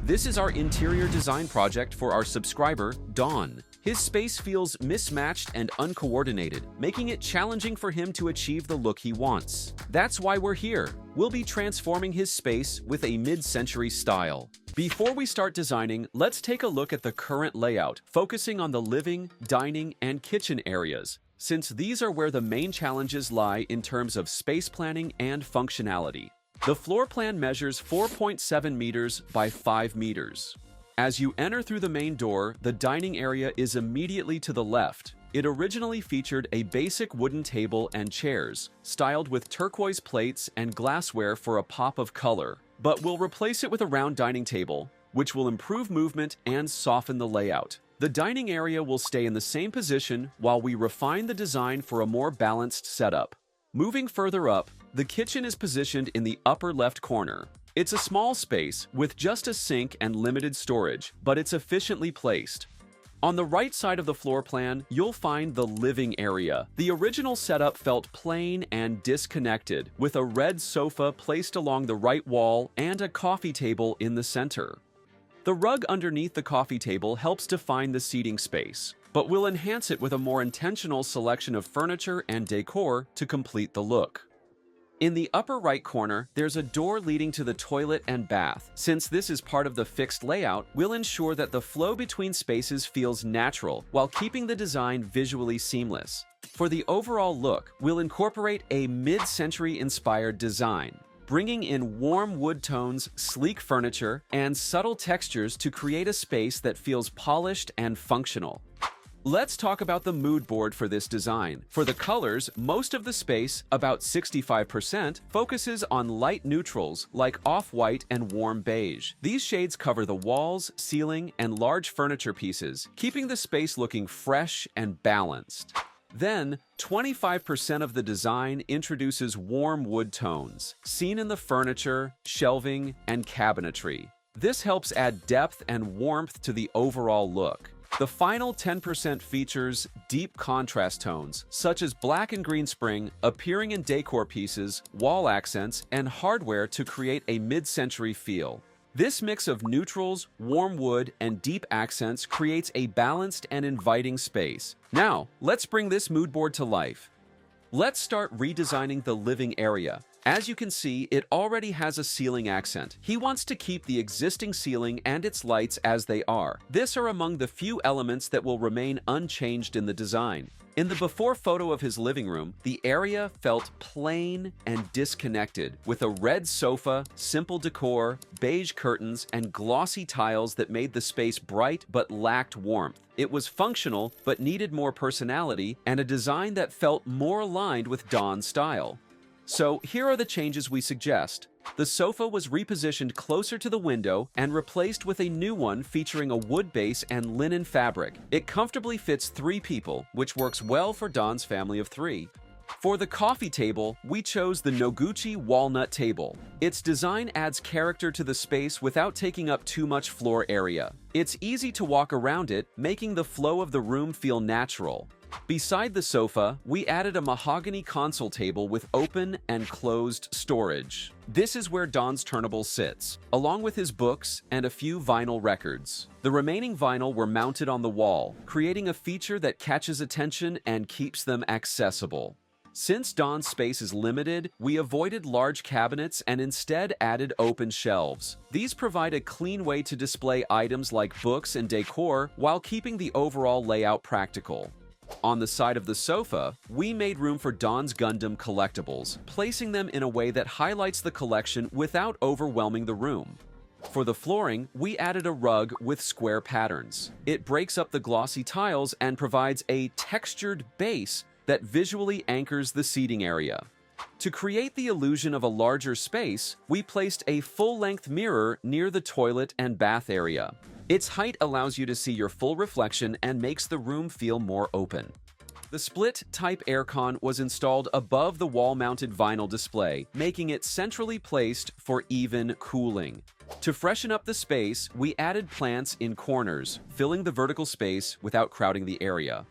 This is our interior design project for our subscriber, Don. His space feels mismatched and uncoordinated, making it challenging for him to achieve the look he wants. That's why we're here. We'll be transforming his space with a mid-century style. Before we start designing, let's take a look at the current layout, focusing on the living, dining, and kitchen areas, since these are where the main challenges lie in terms of space planning and functionality. The floor plan measures 4.7 meters by 5 meters. As you enter through the main door, the dining area is immediately to the left. It originally featured a basic wooden table and chairs, styled with turquoise plates and glassware for a pop of color, but we'll replace it with a round dining table, which will improve movement and soften the layout. The dining area will stay in the same position while we refine the design for a more balanced setup. Moving further up, the kitchen is positioned in the upper left corner. It's a small space with just a sink and limited storage, but it's efficiently placed. On the right side of the floor plan, you'll find the living area. The original setup felt plain and disconnected, with a red sofa placed along the right wall and a coffee table in the center. The rug underneath the coffee table helps define the seating space, but we'll enhance it with a more intentional selection of furniture and decor to complete the look. In the upper right corner, there's a door leading to the toilet and bath. Since this is part of the fixed layout, we'll ensure that the flow between spaces feels natural while keeping the design visually seamless. For the overall look, we'll incorporate a mid-century inspired design, bringing in warm wood tones, sleek furniture, and subtle textures to create a space that feels polished and functional. Let's talk about the mood board for this design. For the colors, most of the space, about 65%, focuses on light neutrals like off-white and warm beige. These shades cover the walls, ceiling, and large furniture pieces, keeping the space looking fresh and balanced. Then, 25% of the design introduces warm wood tones, seen in the furniture, shelving, and cabinetry. This helps add depth and warmth to the overall look. The final 10% features deep contrast tones, such as black and green spring, appearing in decor pieces, wall accents, and hardware to create a mid-century feel. This mix of neutrals, warm wood, and deep accents creates a balanced and inviting space. Now, let's bring this mood board to life. Let's start redesigning the living area. As you can see, it already has a ceiling accent. He wants to keep the existing ceiling and its lights as they are. These are among the few elements that will remain unchanged in the design. In the before photo of his living room, the area felt plain and disconnected, with a red sofa, simple decor, beige curtains, and glossy tiles that made the space bright but lacked warmth. It was functional but needed more personality and a design that felt more aligned with Don's style. So here are the changes we suggest. The sofa was repositioned closer to the window and replaced with a new one featuring a wood base and linen fabric. It comfortably fits 3 people, which works well for Don's family of 3. For the coffee table, we chose the Noguchi walnut table. Its design adds character to the space without taking up too much floor area. It's easy to walk around it, making the flow of the room feel natural. Beside the sofa, we added a mahogany console table with open and closed storage. This is where Don's turntable sits, along with his books and a few vinyl records. The remaining vinyl were mounted on the wall, creating a feature that catches attention and keeps them accessible. Since Don's space is limited, we avoided large cabinets and instead added open shelves. These provide a clean way to display items like books and decor while keeping the overall layout practical. On the side of the sofa, we made room for Don's Gundam collectibles, placing them in a way that highlights the collection without overwhelming the room. For the flooring, we added a rug with square patterns. It breaks up the glossy tiles and provides a textured base that visually anchors the seating area. To create the illusion of a larger space, we placed a full-length mirror near the toilet and bath area. Its height allows you to see your full reflection and makes the room feel more open. The split-type aircon was installed above the wall-mounted vinyl display, making it centrally placed for even cooling. To freshen up the space, we added plants in corners, filling the vertical space without crowding the area.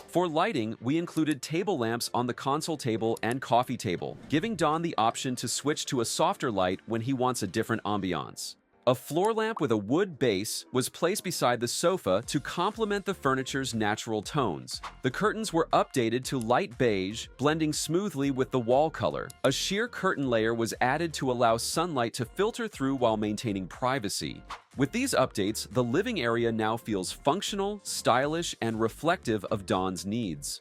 For lighting, we included table lamps on the console table and coffee table, giving Don the option to switch to a softer light when he wants a different ambiance. A floor lamp with a wood base was placed beside the sofa to complement the furniture's natural tones. The curtains were updated to light beige, blending smoothly with the wall color. A sheer curtain layer was added to allow sunlight to filter through while maintaining privacy. With these updates, the living area now feels functional, stylish, and reflective of Dawn's needs.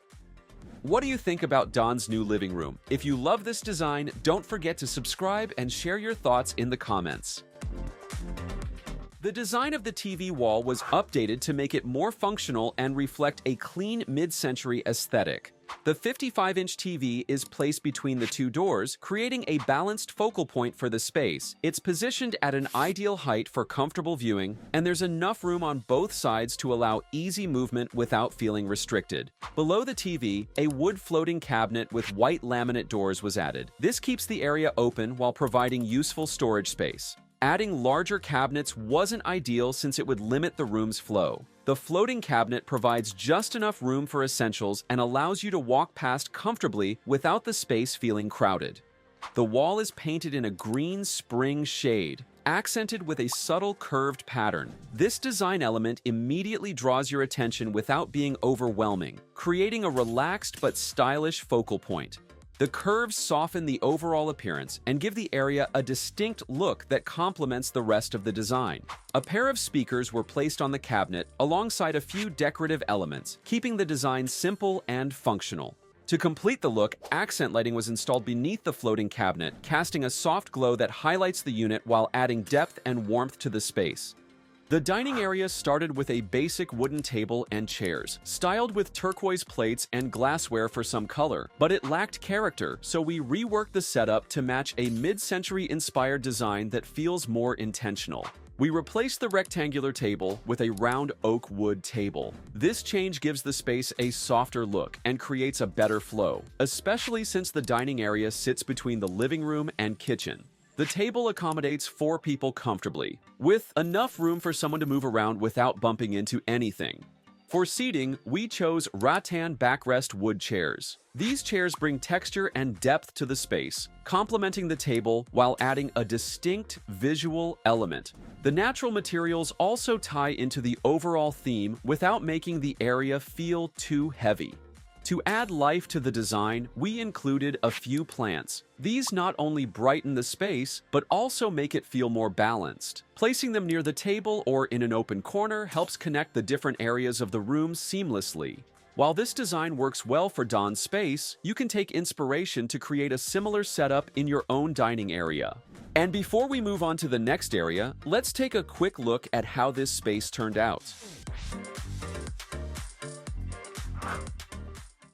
What do you think about Dawn's new living room? If you love this design, don't forget to subscribe and share your thoughts in the comments. The design of the TV wall was updated to make it more functional and reflect a clean mid-century aesthetic. The 55-inch TV is placed between the two doors, creating a balanced focal point for the space. It's positioned at an ideal height for comfortable viewing, and there's enough room on both sides to allow easy movement without feeling restricted. Below the TV, a wood floating cabinet with white laminate doors was added. This keeps the area open while providing useful storage space. Adding larger cabinets wasn't ideal since it would limit the room's flow. The floating cabinet provides just enough room for essentials and allows you to walk past comfortably without the space feeling crowded. The wall is painted in a green spring shade, accented with a subtle curved pattern. This design element immediately draws your attention without being overwhelming, creating a relaxed but stylish focal point. The curves soften the overall appearance and give the area a distinct look that complements the rest of the design. A pair of speakers were placed on the cabinet alongside a few decorative elements, keeping the design simple and functional. To complete the look, accent lighting was installed beneath the floating cabinet, casting a soft glow that highlights the unit while adding depth and warmth to the space. The dining area started with a basic wooden table and chairs, styled with turquoise plates and glassware for some color, but it lacked character, so we reworked the setup to match a mid-century inspired design that feels more intentional. We replaced the rectangular table with a round oak wood table. This change gives the space a softer look and creates a better flow, especially since the dining area sits between the living room and kitchen. The table accommodates 4 people comfortably, with enough room for someone to move around without bumping into anything. For seating, we chose rattan backrest wood chairs. These chairs bring texture and depth to the space, complementing the table while adding a distinct visual element. The natural materials also tie into the overall theme without making the area feel too heavy. To add life to the design, we included a few plants. These not only brighten the space, but also make it feel more balanced. Placing them near the table or in an open corner helps connect the different areas of the room seamlessly. While this design works well for Dawn's space, you can take inspiration to create a similar setup in your own dining area. And before we move on to the next area, let's take a quick look at how this space turned out.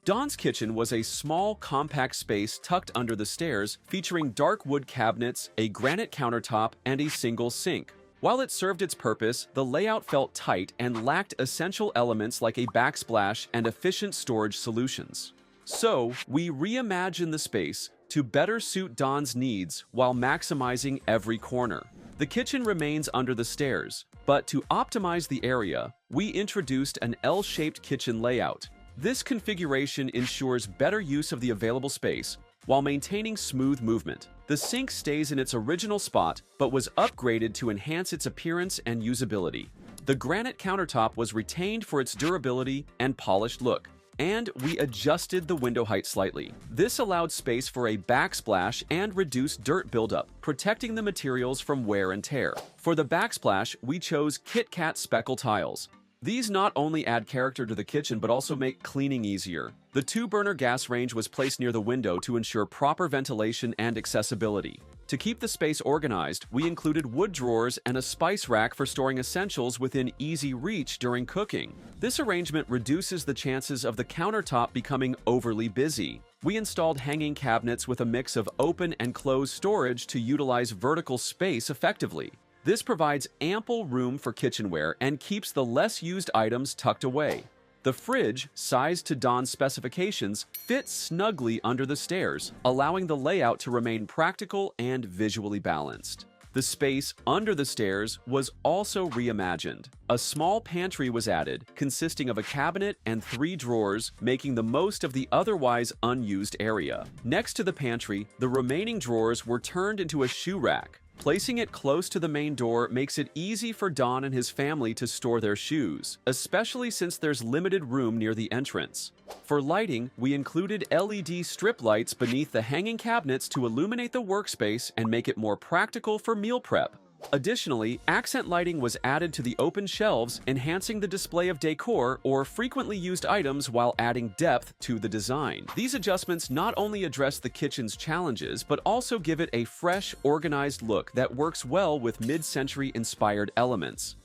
Dawn's kitchen was a small, compact space tucked under the stairs, featuring dark wood cabinets, a granite countertop, and a single sink. While it served its purpose, the layout felt tight and lacked essential elements like a backsplash and efficient storage solutions. So, we reimagined the space to better suit Dawn's needs while maximizing every corner. The kitchen remains under the stairs, but to optimize the area, we introduced an L-shaped kitchen layout. This configuration ensures better use of the available space while maintaining smooth movement. The sink stays in its original spot, but was upgraded to enhance its appearance and usability. The granite countertop was retained for its durability and polished look, and we adjusted the window height slightly. This allowed space for a backsplash and reduced dirt buildup, protecting the materials from wear and tear. For the backsplash, we chose Kit Kat speckle tiles. These not only add character to the kitchen but also make cleaning easier. The 2-burner gas range was placed near the window to ensure proper ventilation and accessibility. To keep the space organized, we included wood drawers and a spice rack for storing essentials within easy reach during cooking. This arrangement reduces the chances of the countertop becoming overly busy. We installed hanging cabinets with a mix of open and closed storage to utilize vertical space effectively. This provides ample room for kitchenware and keeps the less used items tucked away. The fridge, sized to Dawn's specifications, fits snugly under the stairs, allowing the layout to remain practical and visually balanced. The space under the stairs was also reimagined. A small pantry was added, consisting of a cabinet and 3 drawers, making the most of the otherwise unused area. Next to the pantry, the remaining drawers were turned into a shoe rack. Placing it close to the main door makes it easy for Don and his family to store their shoes, especially since there's limited room near the entrance. For lighting, we included LED strip lights beneath the hanging cabinets to illuminate the workspace and make it more practical for meal prep. Additionally, accent lighting was added to the open shelves, enhancing the display of decor or frequently used items while adding depth to the design. These adjustments not only address the kitchen's challenges, but also give it a fresh, organized look that works well with mid-century inspired elements.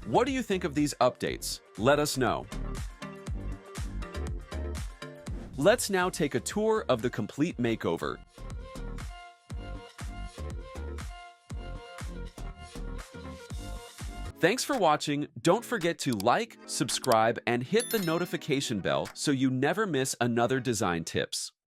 What do you think of these updates? Let us know. Let's now take a tour of the complete makeover. Thanks for watching. Don't forget to like, subscribe, and hit the notification bell so you never miss another design tips.